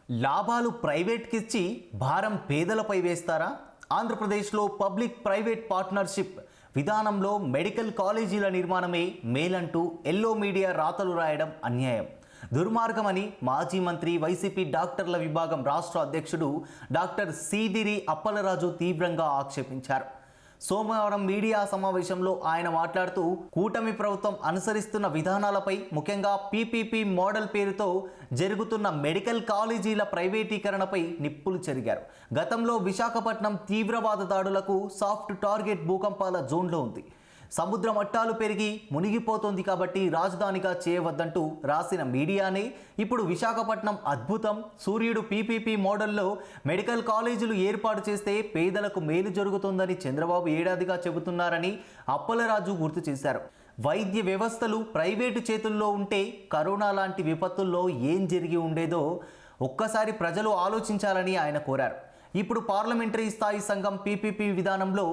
లాభాలు ప్రైవేట్కి ఇచ్చి భారం పేదలపై వేస్తారా? ఆంధ్రప్రదేశ్లో పబ్లిక్ ప్రైవేట్ పార్ట్నర్షిప్ విధానంలో మెడికల్ కాలేజీల నిర్మాణమే మేలంటూ ఎల్లో మీడియా రాతలు రాయడం అన్యాయం, దుర్మార్గమని మాజీ మంత్రి వైసీపీ డాక్టర్ల విభాగం రాష్ట్ర అధ్యక్షుడు డాక్టర్ సీదిరి అప్పలరాజు తీవ్రంగా ఆక్షేపించారు. సోమవారం మీడియా సమావేశంలో ఆయన మాట్లాడుతూ కూటమి ప్రభుత్వం అనుసరిస్తున్న విధానాలపై, ముఖ్యంగా పీపీపీ మోడల్ పేరుతో జరుగుతున్న మెడికల్ కాలేజీల ప్రైవేటీకరణపై నిప్పులు చెరిగారు. గతంలో విశాఖపట్నం తీవ్రవాద దాడులకు సాఫ్ట్ టార్గెట్ భూకంపాల జోన్లో ఉంది. సముద్ర మట్టాలు పెరిగి మునిగిపోతోంది కాబట్టి రాజధానిగా చేయవద్దంటూ రాసిన మీడియానే ఇప్పుడు విశాఖపట్నం అద్భుతం, సూర్యుడు పీపీపీ మోడల్లో మెడికల్ కాలేజీలు ఏర్పాటు చేస్తే పేదలకు మేలు జరుగుతుందని చంద్రబాబు ఏడాదిగా చెబుతున్నారని అప్పలరాజు గుర్తు చేశారు. వైద్య వ్యవస్థలు ప్రైవేటు చేతుల్లో ఉంటే కరోనా లాంటి విపత్తుల్లో ఏం జరిగి ఉండేదో ఒక్కసారి ప్రజలు ఆలోచించాలని ఆయన కోరారు. ఇప్పుడు పార్లమెంటరీ స్థాయి సంఘం పీపీపీ విధానంలో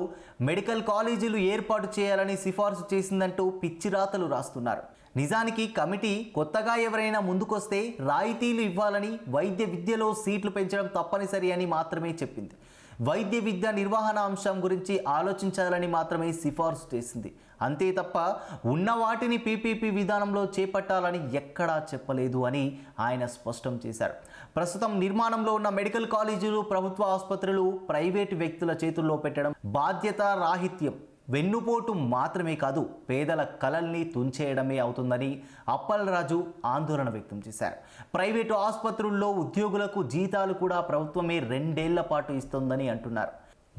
మెడికల్ కాలేజీలు ఏర్పాటు చేయాలని సిఫార్సు చేసిందంటూ పిచ్చిరాతలు రాస్తున్నారు. నిజానికి కమిటీ కొత్తగా ఎవరైనా ముందుకొస్తే రాయితీలు ఇవ్వాలని, వైద్య విద్యలో సీట్లు పెంచడం తప్పనిసరి అని మాత్రమే చెప్పింది. వైద్య విద్య నిర్వహణ అంశం గురించి ఆలోచించాలని మాత్రమే సిఫార్సు చేసింది. అంతే తప్ప ఉన్న వాటిని పీపీపీ విధానంలో చేపట్టాలని ఎక్కడా చెప్పలేదు అని ఆయన స్పష్టం చేశారు. ప్రస్తుతం నిర్మాణంలో ఉన్న మెడికల్ కాలేజీలు, ప్రభుత్వ ఆసుపత్రులు ప్రైవేటు వ్యక్తుల చేతుల్లో పెట్టడం బాధ్యత రాహిత్యం, వెన్నుపోటు మాత్రమే కాదు, పేదల కలల్ని తుంచేయడమే అవుతుందని అప్పలరాజు ఆందోళన వ్యక్తం చేశారు. ప్రైవేటు ఆసుపత్రుల్లో ఉద్యోగులకు జీతాలు కూడా ప్రభుత్వమే 2 ఏళ్ల పాటు ఇస్తుందని అంటున్నారు.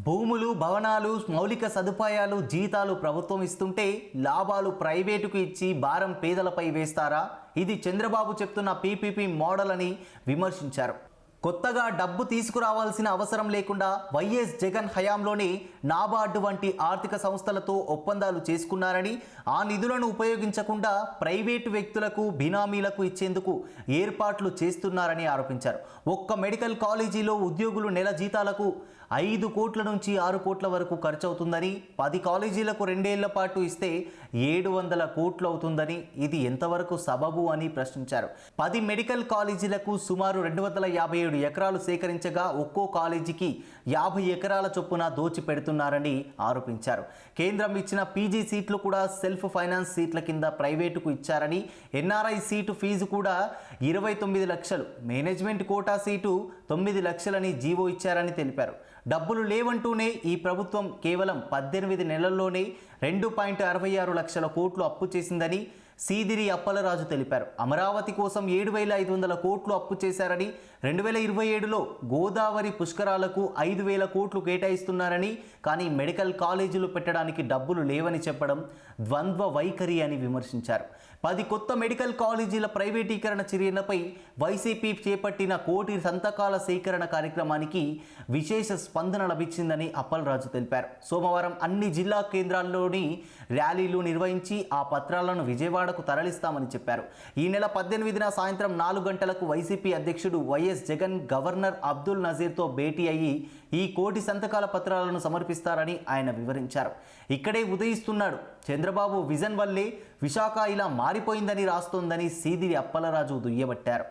భూములు, భవనాలు, మౌలిక సదుపాయాలు, జీతాలు ప్రభుత్వం ఇస్తుంటే లాభాలు ప్రైవేటుకు ఇచ్చి భారం పేదలపై వేస్తారా? ఇది చంద్రబాబు చెప్తున్న పీపీపీ మోడల్ అని విమర్శించారు. కొత్తగా డబ్బు తీసుకురావాల్సిన అవసరం లేకుండా వైఎస్ జగన్ హయాంలోనే నాబార్డు వంటి ఆర్థిక సంస్థలతో ఒప్పందాలు చేసుకున్నారని, ఆ నిధులను ఉపయోగించకుండా ప్రైవేటు వ్యక్తులకు, బినామీలకు ఇచ్చేందుకు ఏర్పాట్లు చేస్తున్నారని ఆరోపించారు. ఒక్క మెడికల్ కాలేజీలో ఉద్యోగులు నెల జీతాలకు 5 కోట్ల నుంచి 6 కోట్ల వరకు ఖర్చు అవుతుందని, 10 కాలేజీలకు 2 ఏళ్ల పాటు ఇస్తే 700 కోట్లు అవుతుందని, ఇది ఎంతవరకు సబబు అని ప్రశ్నించారు. 10 మెడికల్ కాలేజీలకు సుమారు 257 ఎకరాలు సేకరించగా ఒక్కో కాలేజీకి 50 ఎకరాల చొప్పున దోచి పెడుతున్నారని ఆరోపించారు. కేంద్రం ఇచ్చిన పీజీ సీట్లు కూడా సెల్ఫ్ ఫైనాన్స్ సీట్ల కింద ప్రైవేటుకు ఇచ్చారని, ఎన్ఆర్ఐ సీటు ఫీజు కూడా 29 లక్షలు, మేనేజ్మెంట్ కోటా సీటు 9 లక్షలని జీవో ఇచ్చారని తెలిపారు. డబ్బులు లేవంటూనే ఈ ప్రభుత్వం కేవలం 18 నెలల్లోనే 2.66 లక్షల కోట్లు అప్పు చేసిందని సీదిరి అప్పలరాజు తెలిపారు. అమరావతి కోసం 7,500 కోట్లు అప్పు చేశారని, 2027లో గోదావరి పుష్కరాలకు 5,000 కోట్లు కేటాయిస్తున్నారని, కానీ మెడికల్ కాలేజీలు పెట్టడానికి డబ్బులు లేవని చెప్పడం ద్వంద్వ వైఖరి అని విమర్శించారు. 10 కొత్త మెడికల్ కాలేజీల ప్రైవేటీకరణ చర్యలపై వైసీపీ చేపట్టిన కోటి సంతకాల సేకరణ కార్యక్రమానికి విశేష స్పందన లభించిందని అప్పలరాజు తెలిపారు. సోమవారం అన్ని జిల్లా కేంద్రాల్లోని ర్యాలీలు నిర్వహించి ఆ పత్రాలను విజయవాడకు తరలిస్తామని చెప్పారు. ఈ నెల 18న సాయంత్రం 4 గంటలకు వైసీపీ అధ్యక్షుడు వైఎస్ జగన్ గవర్నర్ అబ్దుల్ నజీర్తో భేటీ అయ్యి ఈ కోటి సంతకాల పత్రాలను సమర్పిస్తారని ఆయన వివరించారు. ఇక్కడే ఉదయిస్తున్నాడు చంద్రబాబు విజన్ వల్లే విశాఖ ఇలా మారిపోయిందని రాస్తోందని సీదిరి అప్పలరాజు దుయ్యబట్టారు.